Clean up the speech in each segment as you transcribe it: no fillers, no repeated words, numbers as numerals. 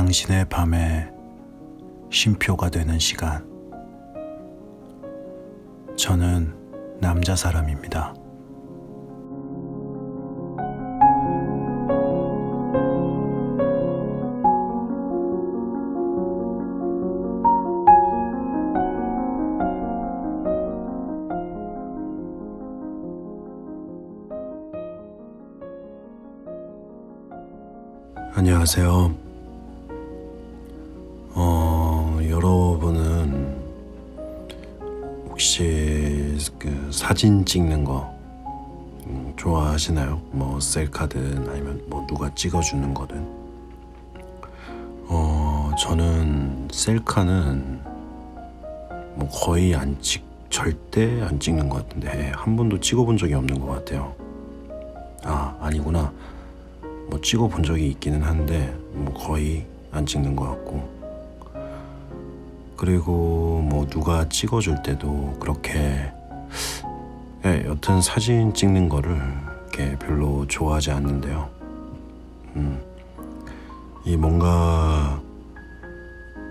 당신의 밤에 쉼표가 되는 시간. 저는 남자 사람입니다. 안녕하세요. 여러분은 혹시 그 사진 찍는 거 좋아하시나요? 뭐 셀카든 아니면 뭐 누가 찍어주는 거든. 저는 셀카는 뭐 거의 절대 안 찍는 것 같은데 한 번도 찍어본 적이 없는 것 같아요. 아니구나. 뭐 찍어본 적이 있기는 한데 뭐 거의 안 찍는 것 같고, 그리고 뭐 누가 찍어줄 때도 그렇게 여튼 사진 찍는 거를 이렇게 별로 좋아하지 않는데요. 이 뭔가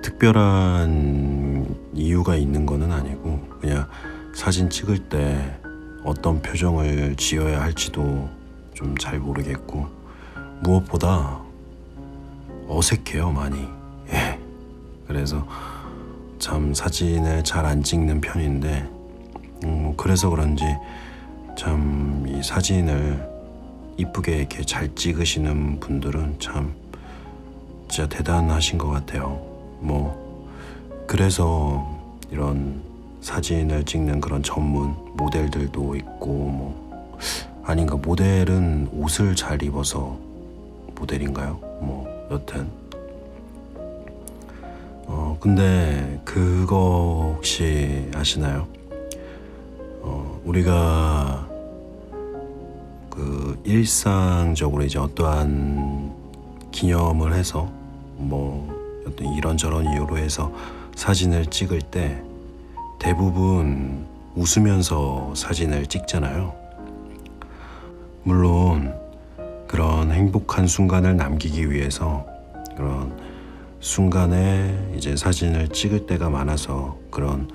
특별한 이유가 있는 거는 아니고 그냥 사진 찍을 때 어떤 표정을 지어야 할지도 좀 잘 모르겠고, 무엇보다 어색해요, 많이. 그래서 참 사진을 잘 안 찍는 편인데, 그래서 그런지 참 이 사진을 이쁘게 이렇게 잘 찍으시는 분들은 참 진짜 대단하신 것 같아요. 뭐 그래서 이런 사진을 찍는 그런 전문 모델들도 있고, 뭐 아닌가, 모델은 옷을 잘 입어서 모델인가요? 뭐 여튼 근데 그거 혹시 아시나요? 우리가 그 일상적으로 이제 어떠한 기념을 해서 뭐 어떤 이런저런 이유로 해서 사진을 찍을 때 대부분 웃으면서 사진을 찍잖아요. 물론 그런 행복한 순간을 남기기 위해서 그런 순간에 이제 사진을 찍을 때가 많아서 그런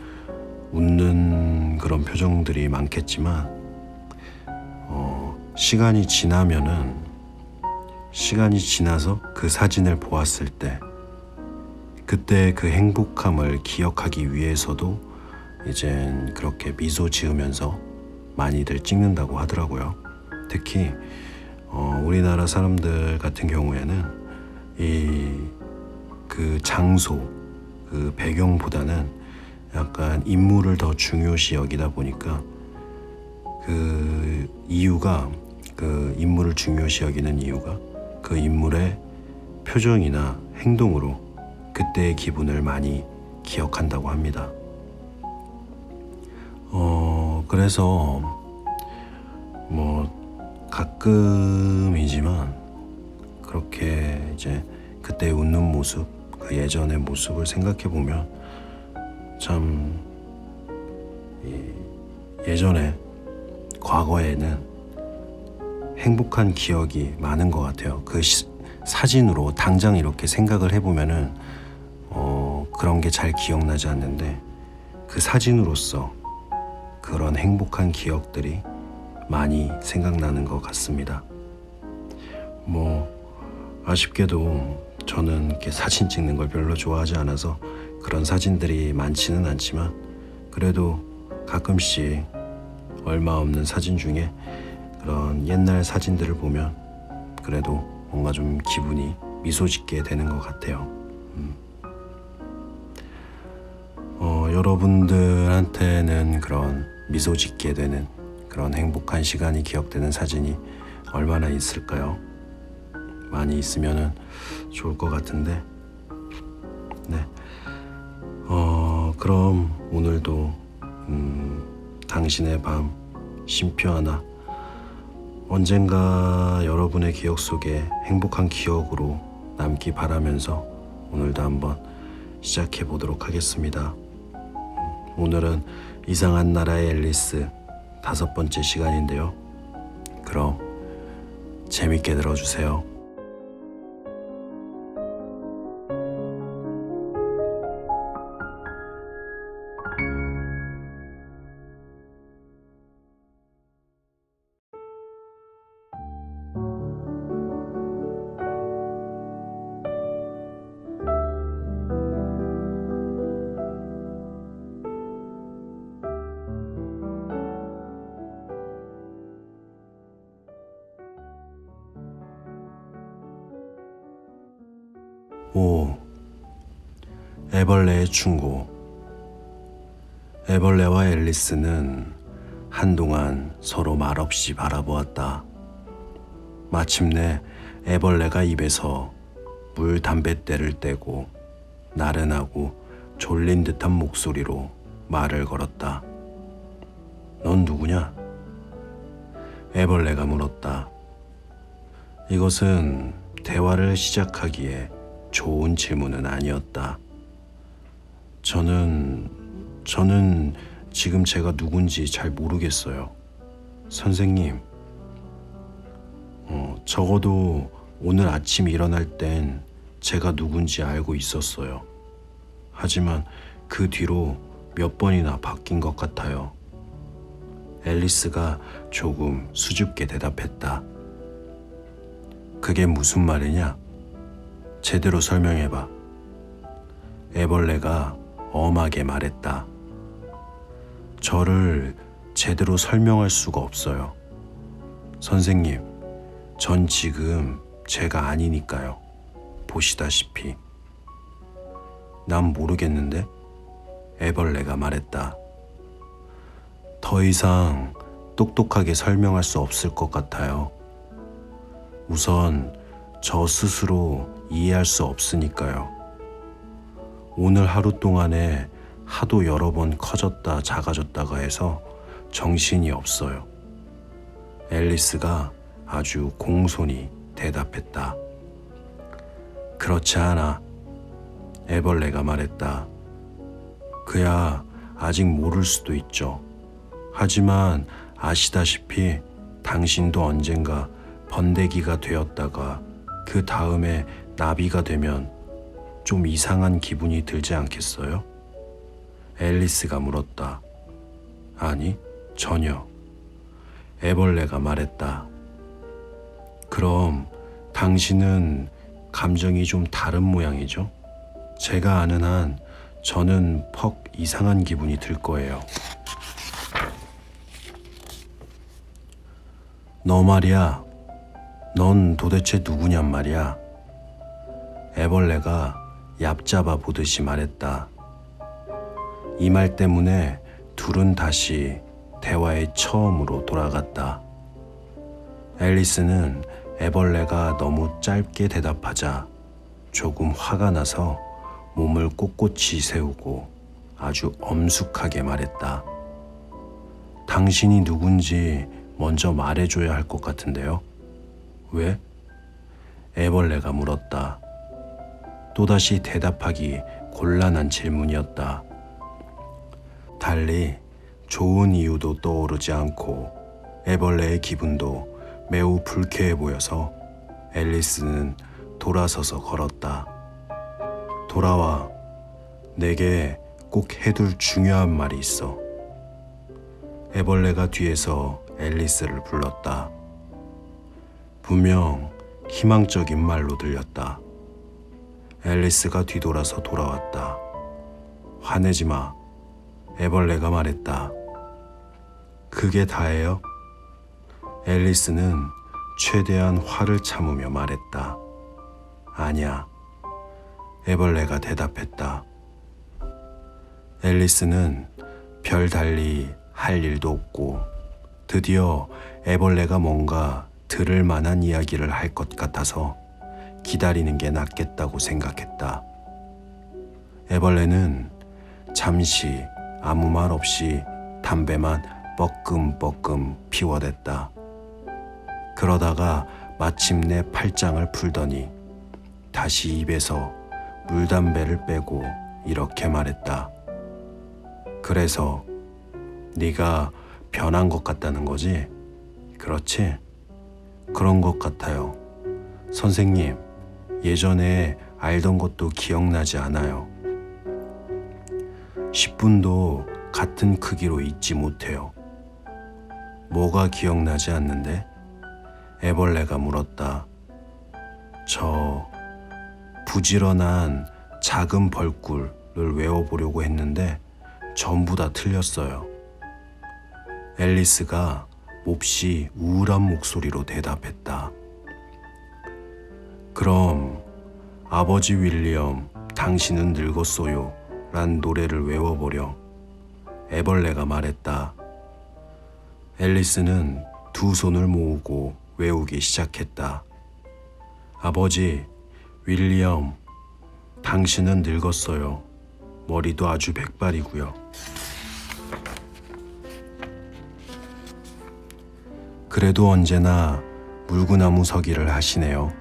웃는 그런 표정들이 많겠지만, 시간이 지나서 그 사진을 보았을 때 그때 그 행복함을 기억하기 위해서도 이젠 그렇게 미소 지으면서 많이들 찍는다고 하더라고요. 특히 우리나라 사람들 같은 경우에는 그 장소, 그 배경보다는 약간 인물을 더 중요시 여기다 보니까 그 인물을 중요시 여기는 이유가 그 인물의 표정이나 행동으로 그때의 기분을 많이 기억한다고 합니다. 그래서 뭐 가끔이지만 그렇게 이제 그때 웃는 모습, 그 예전의 모습을 생각해 보면 참 예전에 과거에는 행복한 기억이 많은 것 같아요. 그 사진으로 당장 이렇게 생각을 해보면은 그런 게 잘 기억나지 않는데 그 사진으로서 그런 행복한 기억들이 많이 생각나는 것 같습니다. 뭐 아쉽게도 저는 이렇게 사진 찍는 걸 별로 좋아하지 않아서 그런 사진들이 많지는 않지만, 그래도 가끔씩 얼마 없는 사진 중에 그런 옛날 사진들을 보면 그래도 뭔가 좀 기분이 미소 짓게 되는 것 같아요. 여러분들한테는 그런 미소 짓게 되는 그런 행복한 시간이 기억되는 사진이 얼마나 있을까요? 많이 있으면 좋을 것 같은데. 네. 그럼 오늘도 당신의 밤 쉼표 하나, 언젠가 여러분의 기억 속에 행복한 기억으로 남기 바라면서 오늘도 한번 시작해 보도록 하겠습니다. 오늘은 이상한 나라의 앨리스 5번째 시간인데요. 그럼 재밌게 들어주세요. 애벌레의 충고. 애벌레와 앨리스는 한동안 서로 말없이 바라보았다. 마침내 애벌레가 입에서 물 담뱃대를 떼고 나른하고 졸린 듯한 목소리로 말을 걸었다. 넌 누구냐? 애벌레가 물었다. 이것은 대화를 시작하기에 좋은 질문은 아니었다. 저는 지금 제가 누군지 잘 모르겠어요. 선생님, 적어도 오늘 아침 일어날 땐 제가 누군지 알고 있었어요. 하지만 그 뒤로 몇 번이나 바뀐 것 같아요. 앨리스가 조금 수줍게 대답했다. 그게 무슨 말이냐? 제대로 설명해봐. 애벌레가 엄하게 말했다. 저를 제대로 설명할 수가 없어요. 선생님, 전 지금 제가 아니니까요. 보시다시피. 난 모르겠는데? 애벌레가 말했다. 더 이상 똑똑하게 설명할 수 없을 것 같아요. 우선 저 스스로 이해할 수 없으니까요. 오늘 하루 동안에 하도 여러 번 커졌다 작아졌다가 해서 정신이 없어요. 앨리스가 아주 공손히 대답했다. 그렇지 않아. 애벌레가 말했다. 그야 아직 모를 수도 있죠. 하지만 아시다시피 당신도 언젠가 번데기가 되었다가 그 다음에 나비가 되면 좀 이상한 기분이 들지 않겠어요? 앨리스가 물었다. 아니, 전혀. 애벌레가 말했다. 그럼 당신은 감정이 좀 다른 모양이죠? 제가 아는 한 저는 퍽 이상한 기분이 들 거예요. 너 말이야. 넌 도대체 누구냔 말이야. 애벌레가 얕잡아 보듯이 말했다. 이 말 때문에 둘은 다시 대화의 처음으로 돌아갔다. 앨리스는 애벌레가 너무 짧게 대답하자 조금 화가 나서 몸을 꼿꼿이 세우고 아주 엄숙하게 말했다. 당신이 누군지 먼저 말해줘야 할 것 같은데요. 왜? 애벌레가 물었다. 또다시 대답하기 곤란한 질문이었다. 달리 좋은 이유도 떠오르지 않고 애벌레의 기분도 매우 불쾌해 보여서 앨리스는 돌아서서 걸었다. 돌아와. 내게 꼭 해둘 중요한 말이 있어. 애벌레가 뒤에서 앨리스를 불렀다. 분명 희망적인 말로 들렸다. 앨리스가 뒤돌아서 돌아왔다. 화내지 마. 애벌레가 말했다. 그게 다예요? 앨리스는 최대한 화를 참으며 말했다. 아니야. 애벌레가 대답했다. 앨리스는 별달리 할 일도 없고 드디어 애벌레가 뭔가 들을 만한 이야기를 할 것 같아서 기다리는 게 낫겠다고 생각했다. 애벌레는 잠시 아무 말 없이 담배만 뻐끔뻐끔 피워댔다. 그러다가 마침내 팔짱을 풀더니 다시 입에서 물담배를 빼고 이렇게 말했다. 그래서 네가 변한 것 같다는 거지? 그렇지? 그런 것 같아요. 선생님, 예전에 알던 것도 기억나지 않아요. 10분도 같은 크기로 잊지 못해요. 뭐가 기억나지 않는데? 애벌레가 물었다. 저 부지런한 작은 벌꿀을 외워보려고 했는데 전부 다 틀렸어요. 앨리스가 몹시 우울한 목소리로 대답했다. 그럼 아버지 윌리엄 당신은 늙었소요 란 노래를 외워보려. 애벌레가 말했다. 앨리스는 두 손을 모으고 외우기 시작했다. 아버지, 윌리엄, 당신은 늙었어요. 머리도 아주 백발이고요. 그래도 언제나 물구나무 서기를 하시네요.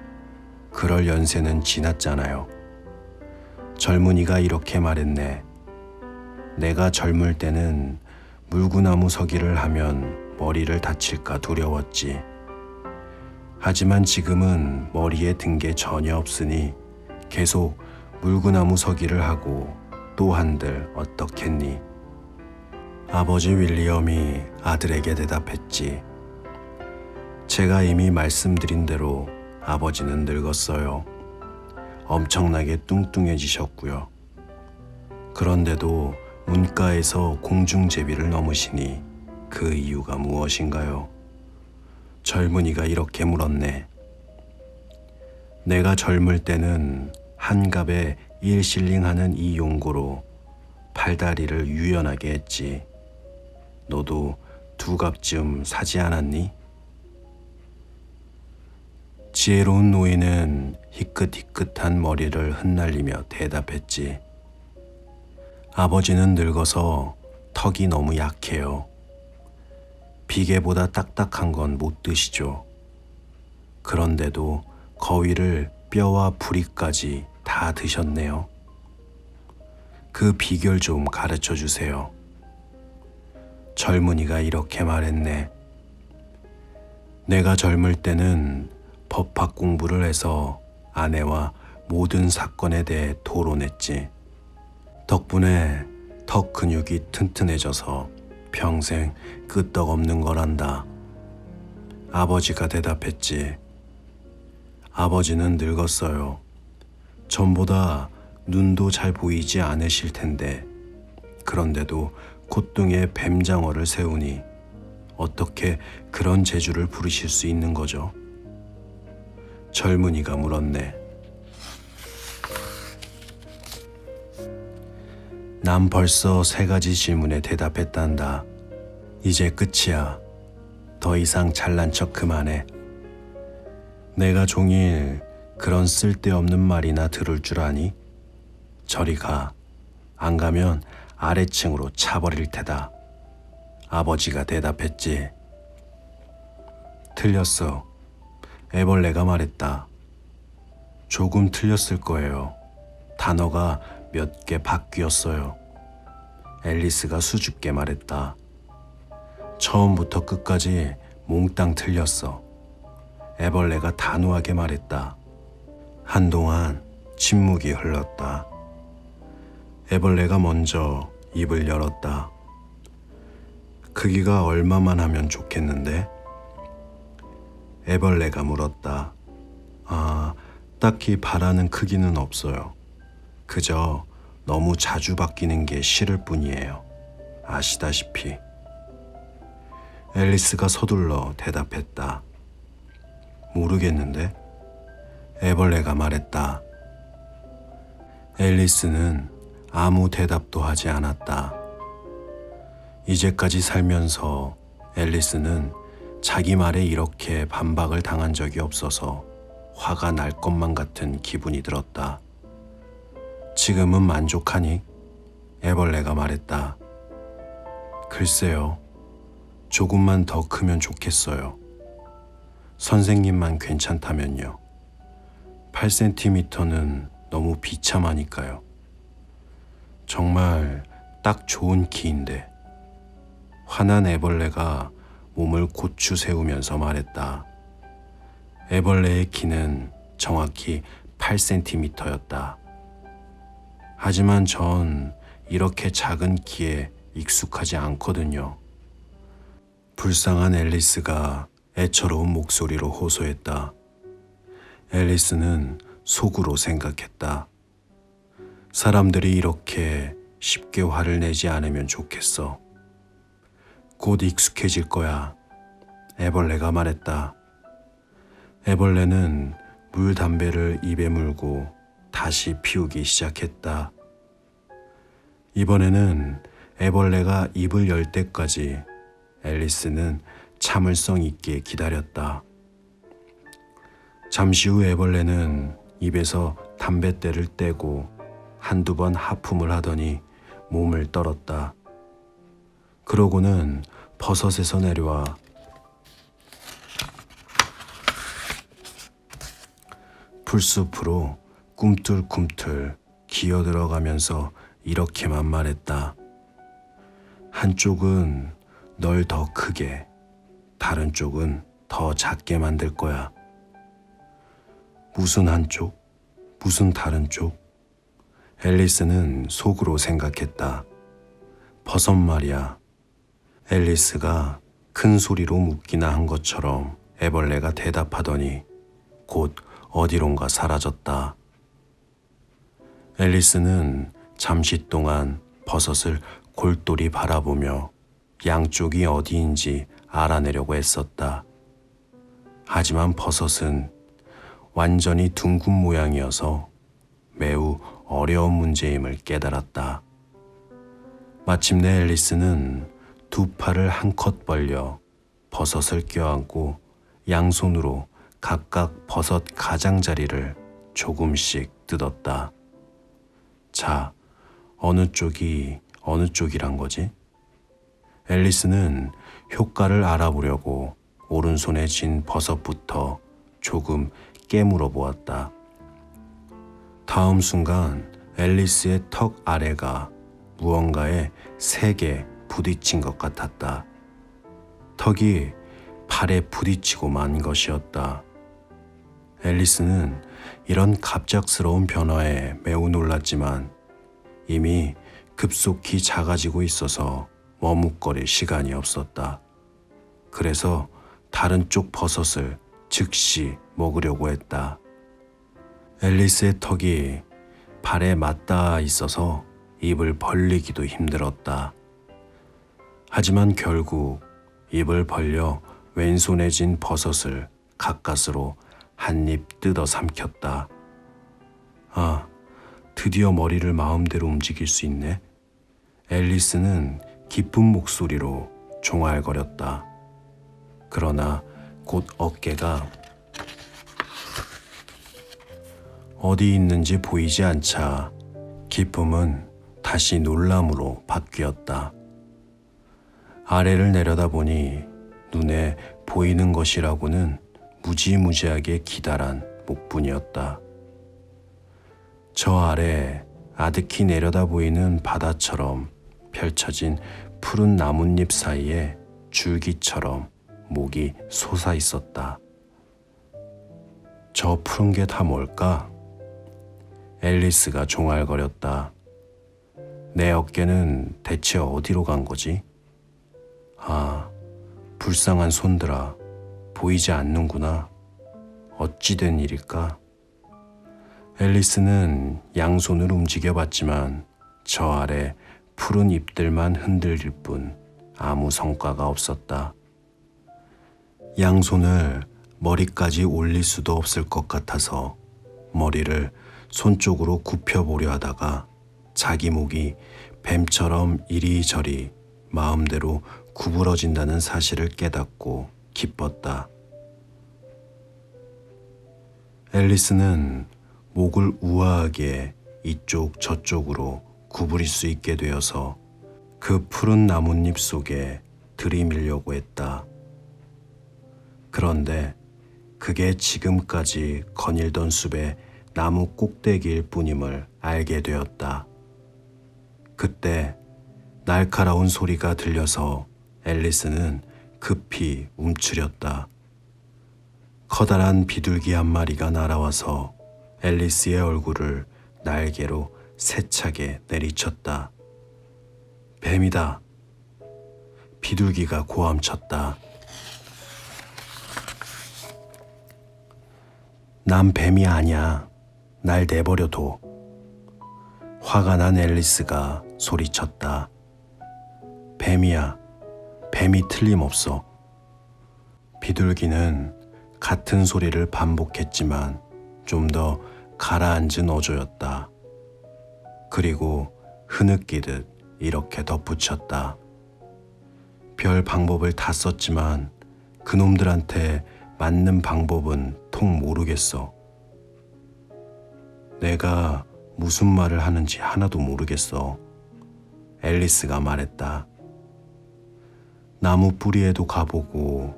그럴 연세는 지났잖아요. 젊은이가 이렇게 말했네. 내가 젊을 때는 물구나무 서기를 하면 머리를 다칠까 두려웠지. 하지만 지금은 머리에 든 게 전혀 없으니 계속 물구나무 서기를 하고 또 한들 어떻겠니? 아버지 윌리엄이 아들에게 대답했지. 제가 이미 말씀드린 대로 아버지는 늙었어요. 엄청나게 뚱뚱해지셨고요. 그런데도 문과에서 공중제비를 넘으시니 그 이유가 무엇인가요? 젊은이가 이렇게 물었네. 내가 젊을 때는 한갑에 1실링 하는 이 용고로 팔다리를 유연하게 했지. 너도 두 갑쯤 사지 않았니? 지혜로운 노인은 희끗희끗한 머리를 흩날리며 대답했지. 아버지는 늙어서 턱이 너무 약해요. 비계보다 딱딱한 건 못 드시죠. 그런데도 거위를 뼈와 부리까지 다 드셨네요. 그 비결 좀 가르쳐 주세요. 젊은이가 이렇게 말했네. 내가 젊을 때는 법학 공부를 해서 아내와 모든 사건에 대해 토론했지. 덕분에 턱 근육이 튼튼해져서 평생 끄떡없는 거란다. 아버지가 대답했지. 아버지는 늙었어요. 전보다 눈도 잘 보이지 않으실 텐데 그런데도 콧등에 뱀장어를 세우니 어떻게 그런 재주를 부리실 수 있는 거죠? 젊은이가 물었네. 난 벌써 3가지 질문에 대답했단다. 이제 끝이야. 더 이상 잘난 척 그만해. 내가 종일 그런 쓸데없는 말이나 들을 줄 아니? 저리 가. 안 가면 아래층으로 차버릴 테다. 아버지가 대답했지. 틀렸어. 애벌레가 말했다. 조금 틀렸을 거예요. 단어가 몇 개 바뀌었어요. 앨리스가 수줍게 말했다. 처음부터 끝까지 몽땅 틀렸어. 애벌레가 단호하게 말했다. 한동안 침묵이 흘렀다. 애벌레가 먼저 입을 열었다. 크기가 얼마만 하면 좋겠는데? 애벌레가 물었다. 딱히 바라는 크기는 없어요. 그저 너무 자주 바뀌는 게 싫을 뿐이에요. 아시다시피. 앨리스가 서둘러 대답했다. 모르겠는데? 애벌레가 말했다. 앨리스는 아무 대답도 하지 않았다. 이제까지 살면서 앨리스는 자기 말에 이렇게 반박을 당한 적이 없어서 화가 날 것만 같은 기분이 들었다. 지금은 만족하니? 애벌레가 말했다. 글쎄요. 조금만 더 크면 좋겠어요. 선생님만 괜찮다면요. 8cm는 너무 비참하니까요. 정말 딱 좋은 키인데. 화난 애벌레가 몸을 고추 세우면서 말했다. 애벌레의 키는 정확히 8cm였다. 하지만 전 이렇게 작은 키에 익숙하지 않거든요. 불쌍한 앨리스가 애처로운 목소리로 호소했다. 앨리스는 속으로 생각했다. 사람들이 이렇게 쉽게 화를 내지 않으면 좋겠어. 곧 익숙해질 거야. 애벌레가 말했다. 애벌레는 물 담배를 입에 물고 다시 피우기 시작했다. 이번에는 애벌레가 입을 열 때까지 앨리스는 참을성 있게 기다렸다. 잠시 후 애벌레는 입에서 담뱃대를 떼고 한두 번 하품을 하더니 몸을 떨었다. 그러고는 버섯에서 내려와 풀숲으로 꿈틀꿈틀 기어들어가면서 이렇게만 말했다. 한쪽은 널 더 크게, 다른 쪽은 더 작게 만들 거야. 무슨 한쪽? 무슨 다른 쪽? 앨리스는 속으로 생각했다. 버섯 말이야. 앨리스가 큰 소리로 묻기나 한 것처럼 애벌레가 대답하더니 곧 어디론가 사라졌다. 앨리스는 잠시 동안 버섯을 골똘히 바라보며 양쪽이 어디인지 알아내려고 애썼다. 하지만 버섯은 완전히 둥근 모양이어서 매우 어려운 문제임을 깨달았다. 마침내 앨리스는 두 팔을 한껏 벌려 버섯을 껴안고 양손으로 각각 버섯 가장자리를 조금씩 뜯었다. 자, 어느 쪽이 어느 쪽이란 거지? 앨리스는 효과를 알아보려고 오른손에 쥔 버섯부터 조금 깨물어 보았다. 다음 순간 앨리스의 턱 아래가 무언가에 세게 부딪힌 것 같았다. 턱이 팔에 부딪히고 만 것이었다. 앨리스는 이런 갑작스러운 변화에 매우 놀랐지만 이미 급속히 작아지고 있어서 머뭇거릴 시간이 없었다. 그래서 다른 쪽 버섯을 즉시 먹으려고 했다. 앨리스의 턱이 발에 맞닿아 있어서 입을 벌리기도 힘들었다. 하지만 결국 입을 벌려 왼손에 쥔 버섯을 가까스로 한 입 뜯어 삼켰다. 아, 드디어 머리를 마음대로 움직일 수 있네. 앨리스는 기쁜 목소리로 종알거렸다. 그러나 곧 어깨가 어디 있는지 보이지 않자 기쁨은 다시 놀람으로 바뀌었다. 아래를 내려다보니 눈에 보이는 것이라고는 무지무지하게 기다란 목뿐이었다. 저 아래 아득히 내려다 보이는 바다처럼 펼쳐진 푸른 나뭇잎 사이에 줄기처럼 목이 솟아 있었다. 저 푸른 게 다 뭘까? 앨리스가 종알거렸다. 내 어깨는 대체 어디로 간 거지? 아, 불쌍한 손들아, 보이지 않는구나. 어찌 된 일일까? 앨리스는 양손을 움직여봤지만 저 아래 푸른 잎들만 흔들릴 뿐 아무 성과가 없었다. 양손을 머리까지 올릴 수도 없을 것 같아서 머리를 손 쪽으로 굽혀보려 하다가 자기 목이 뱀처럼 이리저리 마음대로 구부러진다는 사실을 깨닫고 기뻤다. 앨리스는 목을 우아하게 이쪽 저쪽으로 구부릴 수 있게 되어서 그 푸른 나뭇잎 속에 들이밀려고 했다. 그런데 그게 지금까지 거닐던 숲의 나무 꼭대기일 뿐임을 알게 되었다. 그때 날카로운 소리가 들려서 앨리스는 급히 움츠렸다. 커다란 비둘기 한 마리가 날아와서 앨리스의 얼굴을 날개로 세차게 내리쳤다. 뱀이다. 비둘기가 고함쳤다. 난 뱀이 아니야. 날 내버려둬. 화가 난 앨리스가 소리쳤다. 뱀이야. 뱀이 틀림없어. 비둘기는 같은 소리를 반복했지만 좀 더 가라앉은 어조였다. 그리고 흐느끼듯 이렇게 덧붙였다. 별 방법을 다 썼지만 그놈들한테 맞는 방법은 통 모르겠어. 내가 무슨 말을 하는지 하나도 모르겠어. 앨리스가 말했다. 나무 뿌리에도 가보고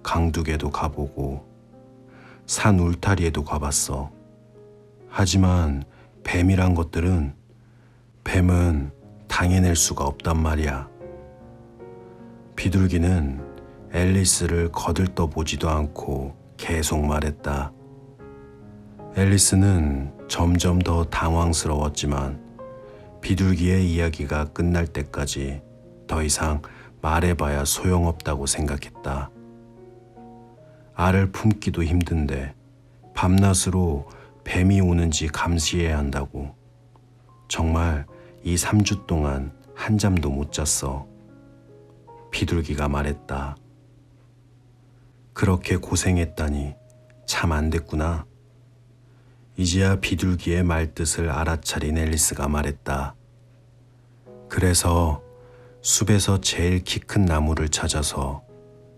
강둑에도 가보고 산 울타리에도 가봤어. 하지만 뱀이란 것들은 뱀은 당해낼 수가 없단 말이야. 비둘기는 앨리스를 거들떠보지도 않고 계속 말했다. 앨리스는 점점 더 당황스러웠지만 비둘기의 이야기가 끝날 때까지 더 이상 말해봐야 소용없다고 생각했다. 알을 품기도 힘든데 밤낮으로 뱀이 오는지 감시해야 한다고. 정말 이 3주 동안 한 잠도 못 잤어. 비둘기가 말했다. 그렇게 고생했다니 참 안 됐구나. 이제야 비둘기의 말뜻을 알아차린 앨리스가 말했다. 그래서 숲에서 제일 키 큰 나무를 찾아서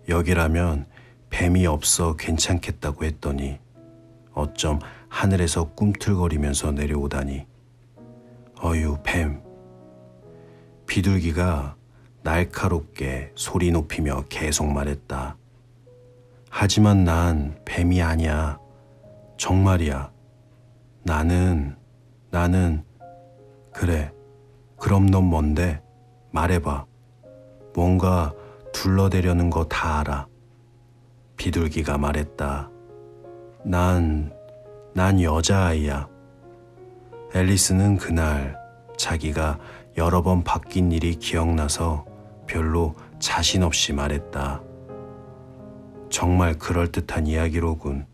여기라면 뱀이 없어 괜찮겠다고 했더니 어쩜 하늘에서 꿈틀거리면서 내려오다니. 어휴 뱀. 비둘기가 날카롭게 소리 높이며 계속 말했다. 하지만 난 뱀이 아니야. 정말이야. 나는 그래. 그럼 넌 뭔데? 말해봐. 뭔가 둘러대려는 거 다 알아. 비둘기가 말했다. 난 여자아이야. 앨리스는 그날 자기가 여러 번 바뀐 일이 기억나서 별로 자신 없이 말했다. 정말 그럴듯한 이야기로군.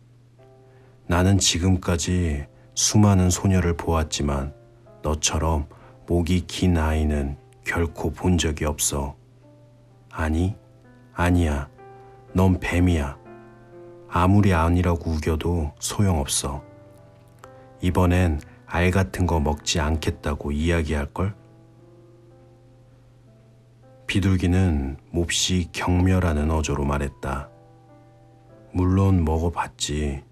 나는 지금까지 수많은 소녀를 보았지만 너처럼 목이 긴 아이는 결코 본 적이 없어. 아니야. 넌 뱀이야. 아무리 아니라고 우겨도 소용없어. 이번엔 알 같은 거 먹지 않겠다고 이야기할걸? 비둘기는 몹시 경멸하는 어조로 말했다. 물론 먹어봤지.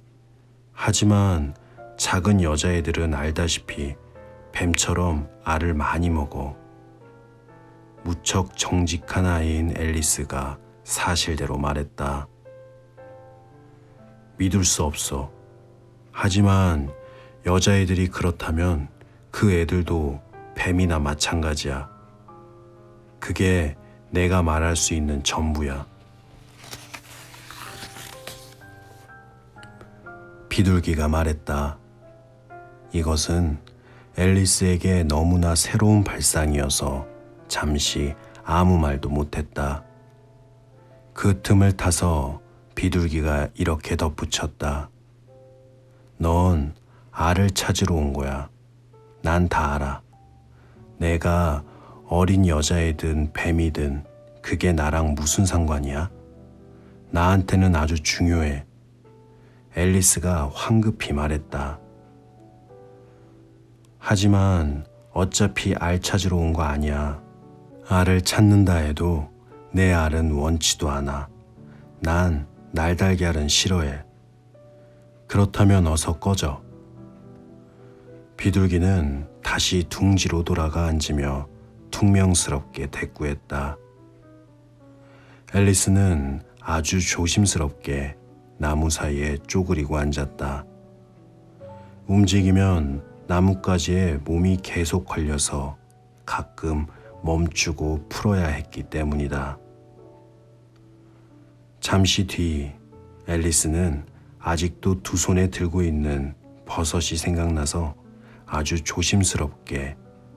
하지만 작은 여자애들은 알다시피 뱀처럼 알을 많이 먹어. 무척 정직한 아이인 앨리스가 사실대로 말했다. 믿을 수 없어. 하지만 여자애들이 그렇다면 그 애들도 뱀이나 마찬가지야. 그게 내가 말할 수 있는 전부야. 비둘기가 말했다. 이것은 앨리스에게 너무나 새로운 발상이어서 잠시 아무 말도 못했다. 그 틈을 타서 비둘기가 이렇게 덧붙였다. 넌 알을 찾으러 온 거야. 난 다 알아. 내가 어린 여자애든 뱀이든 그게 나랑 무슨 상관이야? 나한테는 아주 중요해. 앨리스가 황급히 말했다. 하지만 어차피 알 찾으러 온 거 아니야. 알을 찾는다 해도 내 알은 원치도 않아. 난 날달걀은 싫어해. 그렇다면 어서 꺼져. 비둘기는 다시 둥지로 돌아가 앉으며 퉁명스럽게 대꾸했다. 앨리스는 아주 조심스럽게 나무 사이에 쪼그리고 앉았다. 움직이면 나뭇가지에 몸이 계속 걸려서 가끔 멈추고 풀어야 했기 때문이다. 잠시 뒤 앨리스는 아직도 두 손에 들고 있는 버섯이 생각나서 아주 조심스럽게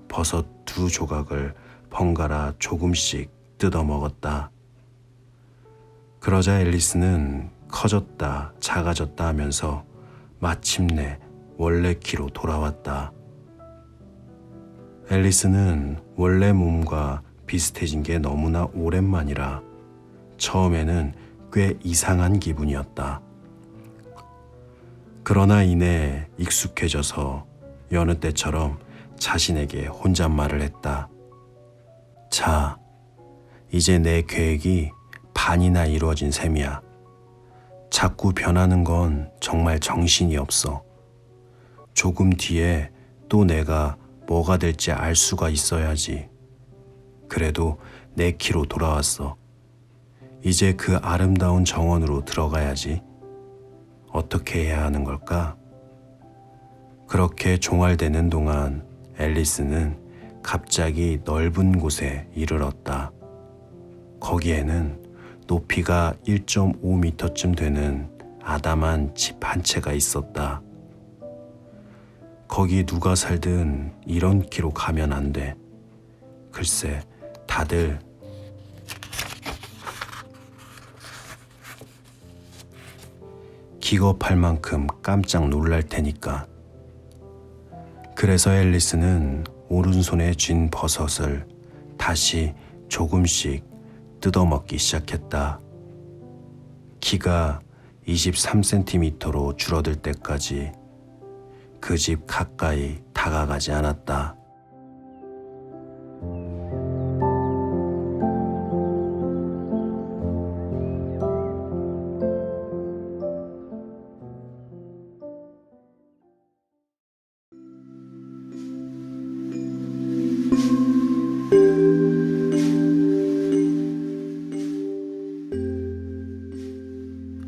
버섯 두 조각을 번갈아 조금씩 뜯어 먹었다. 그러자 앨리스는 커졌다 작아졌다 하면서 마침내 원래 키로 돌아왔다. 앨리스는 원래 몸과 비슷해진 게 너무나 오랜만이라 처음에는 꽤 이상한 기분이었다. 그러나 이내 익숙해져서 여느 때처럼 자신에게 혼잣말을 했다. 자, 이제 내 계획이 반이나 이루어진 셈이야. 자꾸 변하는 건 정말 정신이 없어. 조금 뒤에 또 내가 뭐가 될지 알 수가 있어야지. 그래도 내 키로 돌아왔어. 이제 그 아름다운 정원으로 들어가야지. 어떻게 해야 하는 걸까? 그렇게 종알대는 동안 앨리스는 갑자기 넓은 곳에 이르렀다. 거기에는 높이가 1.5m쯤 되는 아담한 집 한 채가 있었다. 거기 누가 살든 이런 키로 가면 안 돼. 글쎄, 다들 기겁할 만큼 깜짝 놀랄 테니까. 그래서 앨리스는 오른손에 쥔 버섯을 다시 조금씩 뜯어먹기 시작했다. 키가 23cm로 줄어들 때까지 그 집 가까이 다가가지 않았다.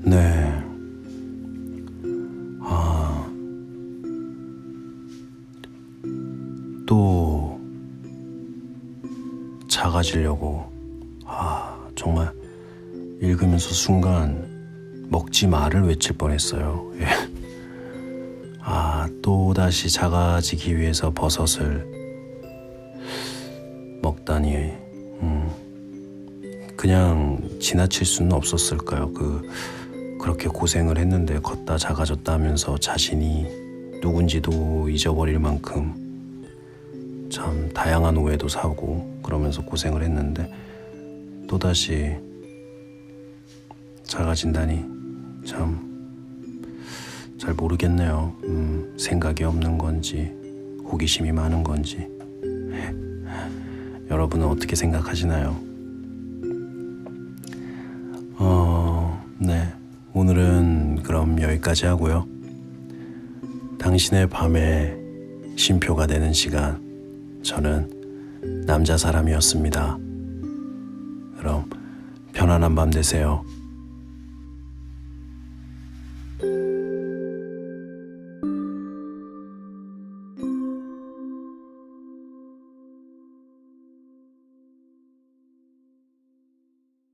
네. 또 작아지려고. 정말 읽으면서 순간 먹지 마를 외칠 뻔했어요. 예. 또다시 작아지기 위해서 버섯을 먹다니. 그냥 지나칠 수는 없었을까요? 그렇게 고생을 했는데 걷다 작아졌다 하면서 자신이 누군지도 잊어버릴 만큼 참 다양한 오해도 사고 그러면서 고생을 했는데 또다시 작아진다니 참 잘 모르겠네요. 생각이 없는 건지 호기심이 많은 건지. 여러분은 어떻게 생각하시나요? 네, 오늘은 그럼 여기까지 하고요. 당신의 밤에 쉼표가 되는 시간, 저는 남자 사람이었습니다. 그럼 편안한 밤 되세요.